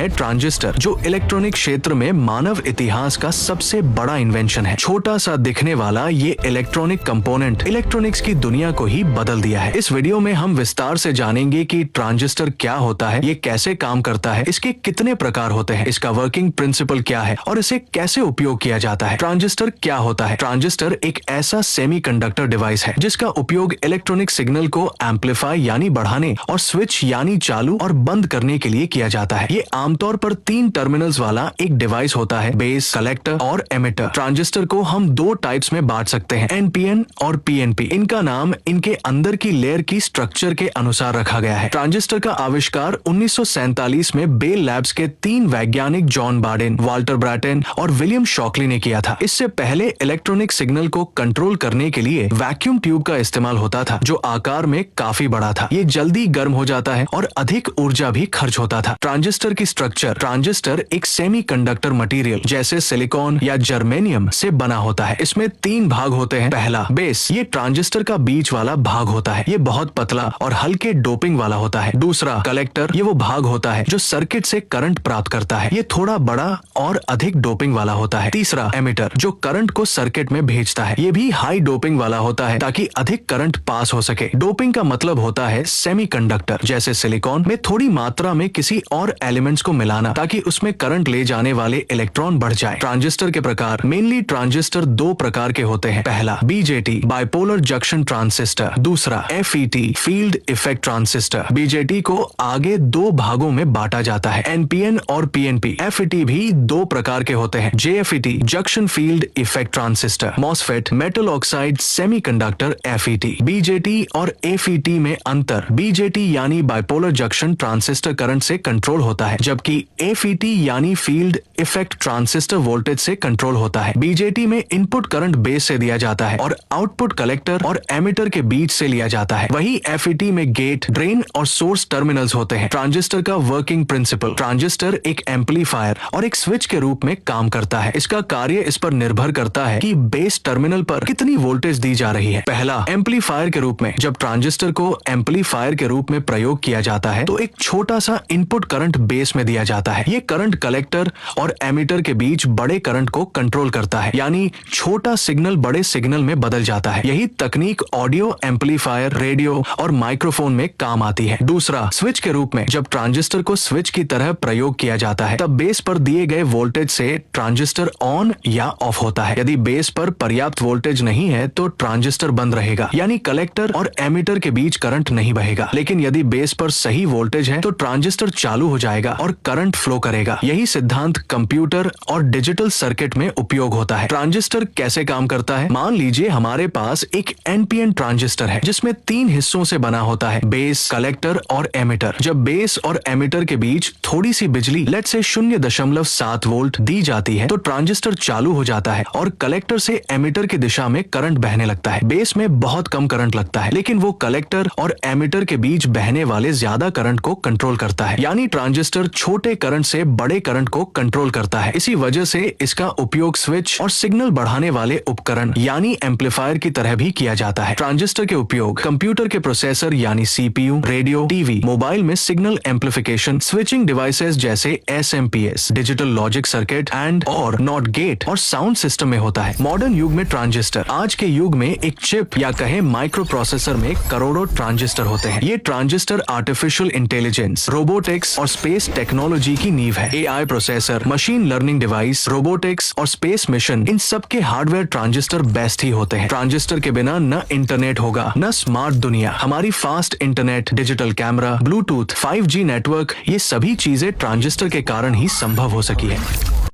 है ट्रांजिस्टर, जो इलेक्ट्रॉनिक क्षेत्र में मानव इतिहास का सबसे बड़ा इन्वेंशन है। छोटा सा दिखने वाला ये इलेक्ट्रॉनिक कंपोनेंट इलेक्ट्रॉनिक्स की दुनिया को ही बदल दिया है। इस वीडियो में हम विस्तार से जानेंगे कि ट्रांजिस्टर क्या होता है, ये कैसे काम करता है, इसके कितने प्रकार होते हैं, इसका वर्किंग प्रिंसिपल क्या है और इसे कैसे उपयोग किया जाता है। ट्रांजिस्टर क्या होता है? ट्रांजिस्टर एक ऐसा सेमीकंडक्टर डिवाइस है जिसका उपयोग इलेक्ट्रॉनिक सिग्नल को एम्पलीफाई यानी बढ़ाने और स्विच यानी चालू और बंद करने के लिए किया जाता है। ये आमतौर पर 3 टर्मिनल्स वाला एक डिवाइस होता है, बेस, कलेक्टर और एमिटर। ट्रांजिस्टर को हम 2 टाइप्स में बांट सकते हैं, एनपीएन और पीएनपी। इनका नाम इनके अंदर की लेयर की स्ट्रक्चर के अनुसार रखा गया है। ट्रांजिस्टर का आविष्कार 1947 में बेल लैब्स के 3 वैज्ञानिक जॉन बार्डेन, वाल्टर ब्रैटन और विलियम शॉकली ने किया था। इससे पहले इलेक्ट्रॉनिक सिग्नल को कंट्रोल करने के लिए वैक्यूम ट्यूब का इस्तेमाल होता था, जो आकार में काफी बड़ा था। ये जल्दी गर्म हो जाता है और अधिक ऊर्जा भी खर्च होता था। ट्रांजिस्टर की स्ट्रक्चर, ट्रांजिस्टर एक सेमीकंडक्टर मटेरियल जैसे सिलिकॉन या जर्मेनियम से बना होता है। इसमें 3 भाग होते हैं। पहला, बेस। ये ट्रांजिस्टर का बीच वाला भाग होता है। ये बहुत पतला और हल्के डोपिंग वाला होता है। दूसरा, कलेक्टर। ये वो भाग होता है जो सर्किट से करंट प्राप्त करता है। ये थोड़ा बड़ा और अधिक डोपिंग वाला होता है। तीसरा, एमिटर, जो करंट को सर्किट में भेजता है। ये भी हाई डोपिंग वाला होता है ताकि अधिक करंट पास हो सके। डोपिंग का मतलब होता है सेमीकंडक्टर जैसे सिलिकॉन में थोड़ी मात्रा में किसी और एलिमेंट्स को मिलाना ताकि उसमें करंट ले जाने वाले इलेक्ट्रॉन बढ़ जाए। ट्रांजिस्टर के प्रकार, मेनली ट्रांजिस्टर 2 प्रकार के होते हैं। पहला, बीजेटी, बाइपोलर जंक्शन ट्रांजिस्टर। दूसरा, FET, field effect transistor. BJT को आगे 2 भागों में बांटा जाता है, एनपीएन और पीएनपी। एफईटी भी 2 प्रकार के होते हैं, JFET, junction field effect transistor. MOSFET, metal oxide semiconductor FET. BJT और एफईटी में अंतर, बीजेटी यानी बाइपोलर जंक्शन ट्रांजिस्टर करंट से कंट्रोल होता है, जबकि एफईटी यानी फील्ड इफेक्ट ट्रांजिस्टर वोल्टेज से कंट्रोल होता है। बीजेटी में इनपुट करंट बेस से दिया जाता है और आउटपुट कलेक्टर और एमिटर के बीच से लिया जाता है। वही एफईटी में गेट, ड्रेन और सोर्स टर्मिनल्स होते हैं। ट्रांजिस्टर का वर्किंग प्रिंसिपल, ट्रांजिस्टर एक एम्पलीफायर और एक स्विच के रूप में काम करता है। इसका कार्य इस पर निर्भर करता है कि बेस टर्मिनल पर कितनी वोल्टेज दी जा रही है। पहला, एम्पलीफायर के रूप में। जब ट्रांजिस्टर को एम्पलीफायर के रूप में प्रयोग किया जाता है तो एक छोटा सा इनपुट करंट बेस में दिया जाता है। ये करंट कलेक्टर और एमिटर के बीच बड़े करंट को कंट्रोल करता है, यानी छोटा सिग्नल बड़े सिग्नल में बदल जाता है। यही तकनीक ऑडियो एम्पलीफायर, रेडियो और माइक्रोफोन में काम आती है। दूसरा, स्विच के रूप में। जब ट्रांजिस्टर को स्विच की तरह प्रयोग किया जाता है तब बेस पर दिए गए वोल्टेज से ट्रांजिस्टर ऑन या ऑफ होता है। यदि बेस पर पर्याप्त वोल्टेज नहीं है तो ट्रांजिस्टर बंद रहेगा, यानी कलेक्टर और एमिटर के बीच करंट नहीं बहेगा। लेकिन यदि बेस पर सही वोल्टेज है तो ट्रांजिस्टर चालू हो जाएगा और करंट फ्लो करेगा। यही सिद्धांत कंप्यूटर और डिजिटल सर्किट में उपयोग होता है। ट्रांजिस्टर कैसे काम करता है? मान लीजिए हमारे पास एक एनपीएन ट्रांजिस्टर है जिसमें 3 हिस्सों से बना होता है, बेस, कलेक्टर और एमिटर। जब बेस और एमिटर के बीच थोड़ी सी बिजली, लेट्स से 0.7 वोल्ट दी जाती है तो ट्रांजिस्टर चालू हो जाता है और कलेक्टर से एमिटर की दिशा में करंट बहने लगता है। बेस में बहुत कम करंट लगता है, लेकिन वो कलेक्टर और एमिटर के बीच बहने वाले ज्यादा करंट को कंट्रोल करता है, यानी ट्रांजिस्टर छोटे करंट से बड़े करंट को कंट्रोल करता है। इसी वजह से इसका उपयोग स्विच और सिग्नल बढ़ाने वाले उपकरण यानी एम्पलीफायर की तरह भी किया जाता है। ट्रांजिस्टर के उपयोग कंप्यूटर के प्रोसेसर यानी सीपीयू, रेडियो, टीवी, मोबाइल में सिग्नल एम्पलीफिकेशन, स्विचिंग डिवाइसेस जैसे SMPS, digital logic circuit and और नॉट गेट और साउंड सिस्टम में होता है। मॉडर्न युग में ट्रांजिस्टर, आज के युग में एक चिप या कहे माइक्रो प्रोसेसर में करोड़ों ट्रांजिस्टर होते हैं। ये ट्रांजिस्टर आर्टिफिशियल इंटेलिजेंस, रोबोटिक्स और स्पेस टेक्नोलॉजी की नींव है। AI processor, machine learning device, robotics और स्पेस मिशन, इन सब के हार्डवेयर ट्रांजिस्टर बेस्ट ही होते हैं। ट्रांजिस्टर के बिना न इंटरनेट होगा न स्मार्ट दुनिया। हमारी fast internet, digital camera, Bluetooth, 5G network, ये सभी चीजें ट्रांजिस्टर के कारण ही संभव हो सकी है।